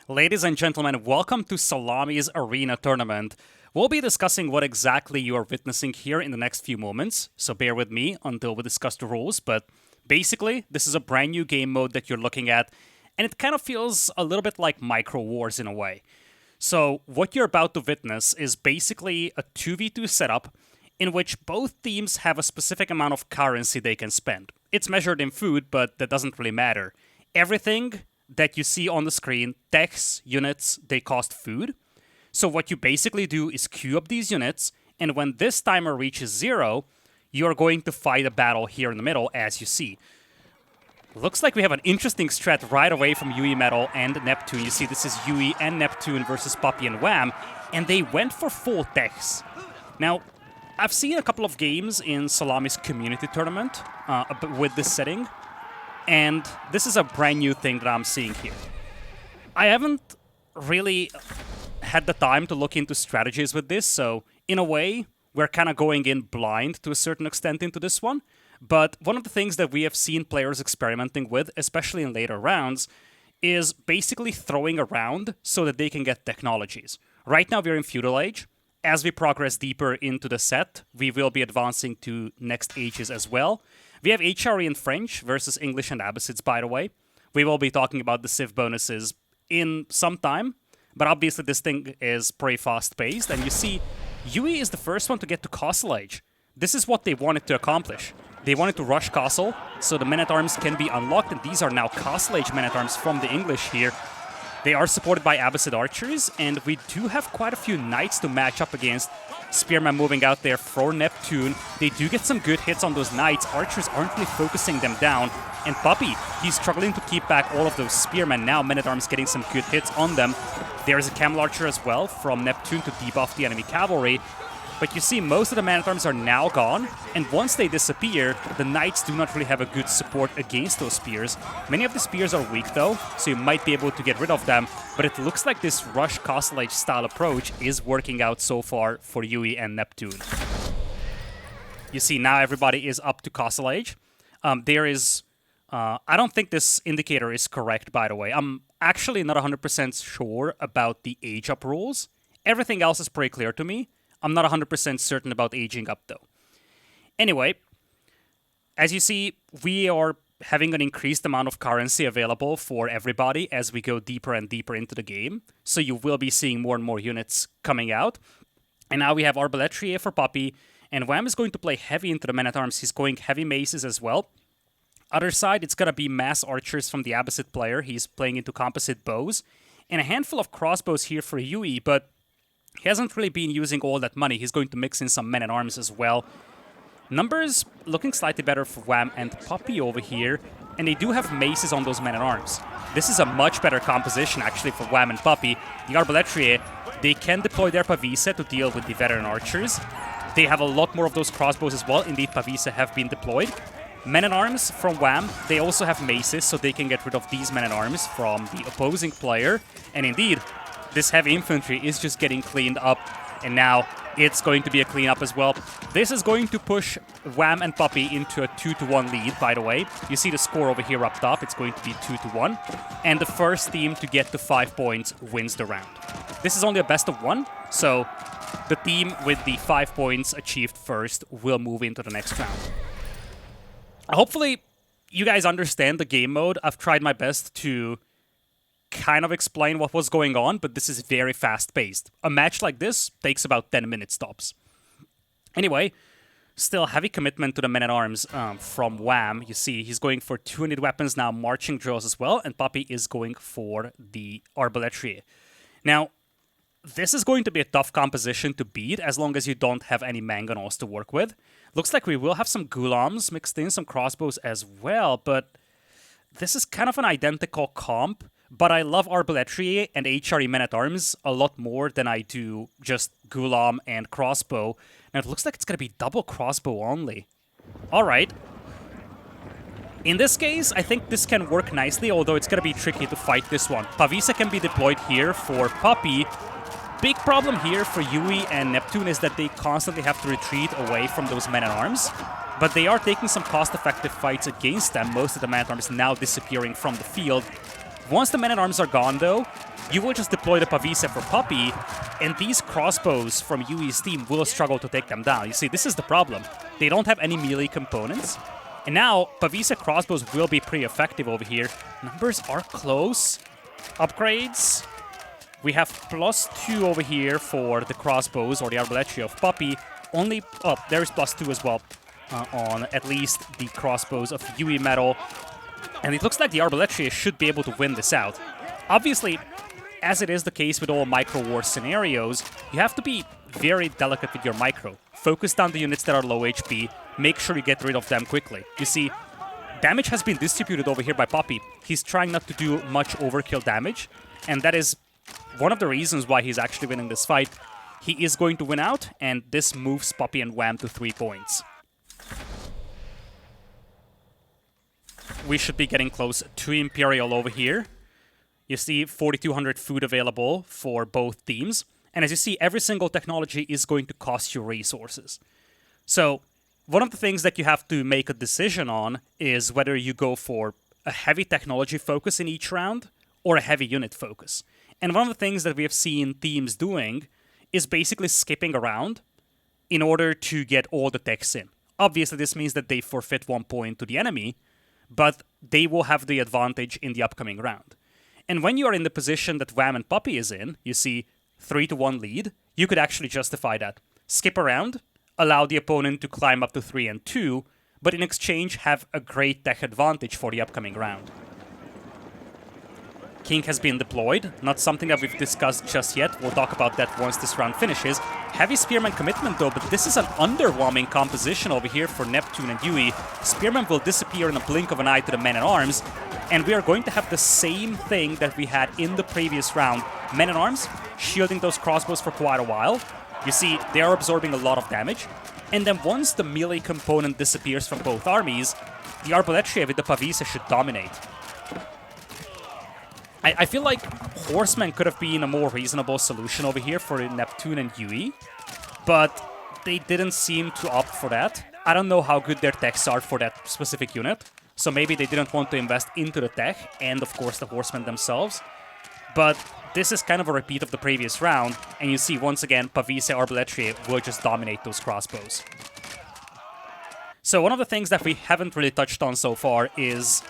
Ladies and gentlemen, welcome to Salami's Arena Tournament. We'll be discussing what exactly you are witnessing here in the next few moments, so bear with me until we discuss the rules, but basically, this is a brand new game mode that you're looking at, and it kind of feels a little bit like Micro Wars in a way. So, what you're about to witness is basically a 2v2 setup in which both teams have a specific amount of currency they can spend. It's measured in food, but that doesn't really matter. Everything that you see on the screen, techs, units, they cost food. So what you basically do is queue up these units, and when this timer reaches 0, you're going to fight a battle here in the middle, as you see. Looks like we have an interesting strat right away from YuiMetal and Neptune. You see, this is Yui and Neptune versus Puppy and Wam, and they went for full techs. Now, I've seen a couple of games in Salami's community tournament with this setting, and this is a brand new thing that I'm seeing here. I haven't really had the time to look into strategies with this, so in a way, we're kind of going in blind to a certain extent into this one. But one of the things that we have seen players experimenting with, especially in later rounds, is basically throwing around so that they can get technologies. Right now, we're in Feudal Age. As we progress deeper into the set, we will be advancing to next ages as well. We have HRE in French versus English and Abbasids, by the way. We will be talking about the Civ bonuses in some time, but obviously this thing is pretty fast-paced, and you see, Yui is the first one to get to Castle Age. This is what they wanted to accomplish. They wanted to rush Castle, so the men-at-arms can be unlocked, and these are now Castle Age men-at-arms from the English here. They are supported by Abbasid archers, and we do have quite a few knights to match up against. Spearman moving out there for Neptune. They do get some good hits on those knights. Archers aren't really focusing them down. And Puppy, he's struggling to keep back all of those spearmen. Now Men-at-Arms getting some good hits on them. There's a Camel Archer as well from Neptune to debuff the enemy cavalry. But you see, most of the Man-at-Arms are now gone, and once they disappear, the Knights do not really have a good support against those spears. Many of the spears are weak though, so you might be able to get rid of them, but it looks like this Rush Castle Age style approach is working out so far for Yui and Neptune. You see, now everybody is up to Castle Age. There is... I don't think this indicator is correct, by the way. I'm actually not 100% sure about the age-up rules. Everything else is pretty clear to me. I'm not 100% certain about aging up, though. Anyway, as you see, we are having an increased amount of currency available for everybody as we go deeper and deeper into the game. So you will be seeing more and more units coming out. And now we have Arbalettrier for Puppy, and Wam is going to play heavy into the Men-at-Arms. He's going heavy maces as well. Other side, it's going to be mass archers from the Abbasid player. He's playing into composite bows. And a handful of crossbows here for Yui, but he hasn't really been using all that money. He's going to mix in some Men-at-Arms as well. Numbers looking slightly better for Wam and Puppy over here, and they do have maces on those Men-at-Arms. This is a much better composition, actually, for Wam and Puppy. The Arbalettrier, they can deploy their Pavise to deal with the veteran archers. They have a lot more of those crossbows as well. Indeed, Pavise have been deployed. Men-at-Arms from Wam, they also have maces, so they can get rid of these Men-at-Arms from the opposing player. And indeed, this heavy infantry is just getting cleaned up, and now it's going to be a cleanup as well. This is going to push Wam and Puppy into a 2-1 lead, by the way. You see the score over here up top. It's going to be 2-1. And the first team to get to 5 points wins the round. This is only a best of 1, so the team with the 5 points achieved first will move into the next round. Hopefully, you guys understand the game mode. I've tried my best to kind of explain what was going on, but this is very fast-paced. A match like this takes about 10 minutes tops. Anyway, still heavy commitment to the Men-at-Arms from Wam. You see, he's going for 200 weapons now, marching drills as well, and Puppy is going for the Arbalettrier. Now, this is going to be a tough composition to beat as long as you don't have any mangonels to work with. Looks like we will have some Ghulams mixed in, some crossbows as well, but this is kind of an identical comp. But I love Arbalettrier and HRE Men-at-Arms a lot more than I do just Ghulam and Crossbow. Now it looks like it's going to be double Crossbow only. Alright. In this case, I think this can work nicely, although it's going to be tricky to fight this one. Pavisa can be deployed here for Puppy. Big problem here for Yui and Neptune is that they constantly have to retreat away from those Men-at-Arms. But they are taking some cost-effective fights against them, most of the Men-at-Arms now disappearing from the field. Once the Men-at-Arms are gone, though, you will just deploy the Pavise for Puppy, and these crossbows from Yui's team will struggle to take them down. You see, this is the problem. They don't have any melee components, and now Pavise crossbows will be pretty effective over here. Numbers are close. Upgrades. We have +2 over here for the crossbows or the arbalestry of Puppy. Only, oh, there is +2 as well on at least the crossbows of YuiMetal. And it looks like the arbalestry should be able to win this out. Obviously, as it is the case with all micro war scenarios, you have to be very delicate with your micro. Focus down the units that are low HP, make sure you get rid of them quickly. You see, damage has been distributed over here by Puppy. He's trying not to do much overkill damage, and that is one of the reasons why he's actually winning this fight. He is going to win out, and this moves Puppy and Wam to 3 points. We should be getting close to Imperial over here. You see 4,200 food available for both teams. And as you see, every single technology is going to cost you resources. So one of the things that you have to make a decision on is whether you go for a heavy technology focus in each round or a heavy unit focus. And one of the things that we have seen teams doing is basically skipping around in order to get all the techs in. Obviously, this means that they forfeit 1 point to the enemy, but they will have the advantage in the upcoming round. And when you are in the position that Wam and Puppy is in, you see 3-1 lead, you could actually justify that. Skip around, allow the opponent to climb up to 3-2, but in exchange have a great tech advantage for the upcoming round. King has been deployed, not something that we've discussed just yet. We'll talk about that once this round finishes. Heavy Spearman commitment though, but this is an underwhelming composition over here for Neptune and Yui. Spearman will disappear in a blink of an eye to the Men-at-Arms, and we are going to have the same thing that we had in the previous round. Men-at-Arms shielding those crossbows for quite a while. You see, they are absorbing a lot of damage, and then once the melee component disappears from both armies, the arbalestry with the Pavise should dominate. I feel like Horsemen could have been a more reasonable solution over here for Neptune and Yui, but they didn't seem to opt for that. I don't know how good their techs are for that specific unit, so maybe they didn't want to invest into the tech, and of course the Horsemen themselves. But this is kind of a repeat of the previous round, and you see once again Pavise arbalestry will just dominate those crossbows. So one of the things that we haven't really touched on so far is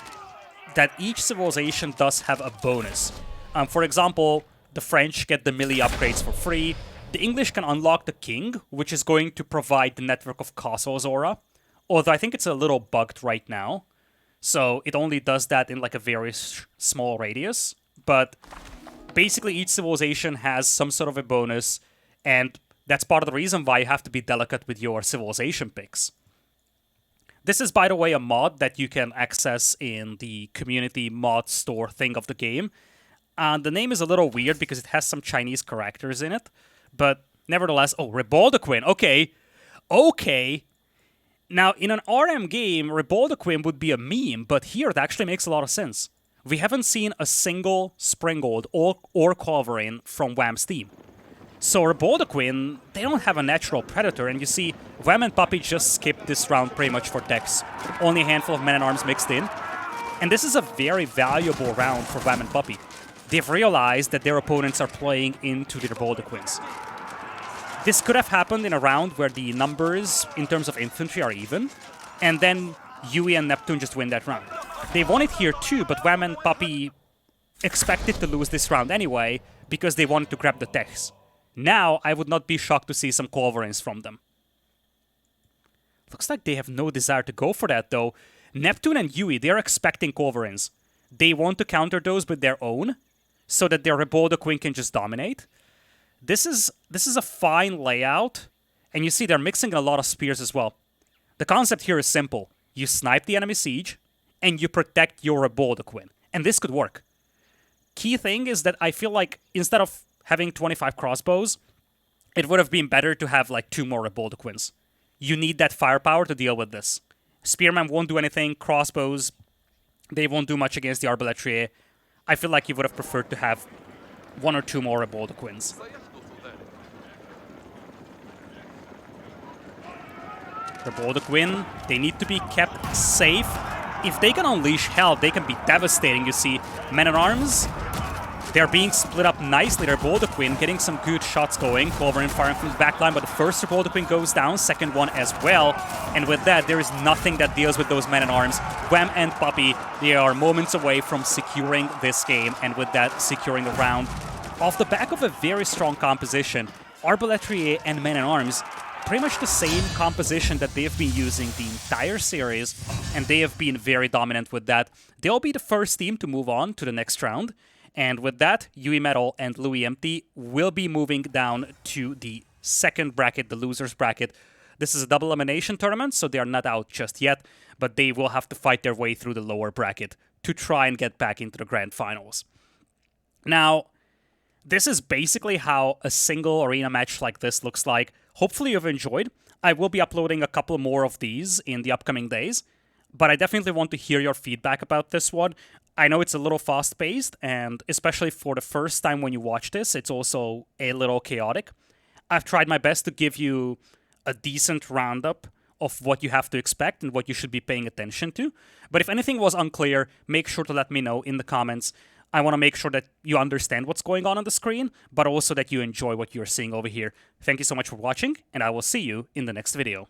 that each civilization does have a bonus. For example, the French get the melee upgrades for free. The English can unlock the King, which is going to provide the network of castles aura. Although I think it's a little bugged right now. So it only does that in like a very small radius. But basically each civilization has some sort of a bonus. And that's part of the reason why you have to be delicate with your civilization picks. This is, by the way, a mod that you can access in the community mod store thing of the game. The name is a little weird because it has some Chinese characters in it. But nevertheless, oh, Ribaldequin, okay. Okay. Now, in an RM game, Ribaldequin would be a meme, but here it actually makes a lot of sense. We haven't seen a single Springald or Culverin from Wam's team. So Ribaldequin, they don't have a natural predator, and you see, Wam and Puppy just skipped this round pretty much for techs. Only a handful of Men-at-Arms mixed in. And this is a very valuable round for Wam and Puppy. They've realized that their opponents are playing into the Ribaldequins. This could have happened in a round where the numbers in terms of infantry are even, and then Yui and Neptune just win that round. They won it here too, but Wam and Puppy expected to lose this round anyway, because they wanted to grab the techs. Now, I would not be shocked to see some Culverins from them. Looks like they have no desire to go for that, though. Neptune and Yui, they're expecting Culverins. They want to counter those with their own, so that their Ribaldequin can just dominate. This is a fine layout, and you see they're mixing a lot of spears as well. The concept here is simple. You snipe the enemy siege, and you protect your Ribaldequin. And this could work. Key thing is that I feel like instead of having 25 crossbows, it would have been better to have like 2 more Ribaldequins. You need that firepower to deal with this. Spearmen won't do anything, crossbows, they won't do much against the arbalestry. I feel like you would have preferred to have 1 or 2 more Ribaldequins. Ribaldequin, they need to be kept safe. If they can unleash hell, they can be devastating, you see. Men-at-Arms, They're being split up nicely. Their Boulder Queen getting some good shots going. Clover firing from the backline, but the first Boulder Queen goes down, second one as well. And with that, there is nothing that deals with those men-at-arms. Wam and Puppy, they are moments away from securing this game, and with that, securing the round. Off the back of a very strong composition, Arbaletier and men-at-arms, pretty much the same composition that they've been using the entire series, and they have been very dominant with that. They'll be the first team to move on to the next round. And with that, YuiMetal and LuiMT will be moving down to the second bracket, the loser's bracket. This is a double elimination tournament, so they are not out just yet, but they will have to fight their way through the lower bracket to try and get back into the grand finals. Now, this is basically how a single arena match like this looks like. Hopefully you've enjoyed. I will be uploading a couple more of these in the upcoming days, but I definitely want to hear your feedback about this one. I know it's a little fast-paced, and especially for the first time when you watch this, it's also a little chaotic. I've tried my best to give you a decent roundup of what you have to expect and what you should be paying attention to. But if anything was unclear, make sure to let me know in the comments. I want to make sure that you understand what's going on the screen, but also that you enjoy what you're seeing over here. Thank you so much for watching, and I will see you in the next video.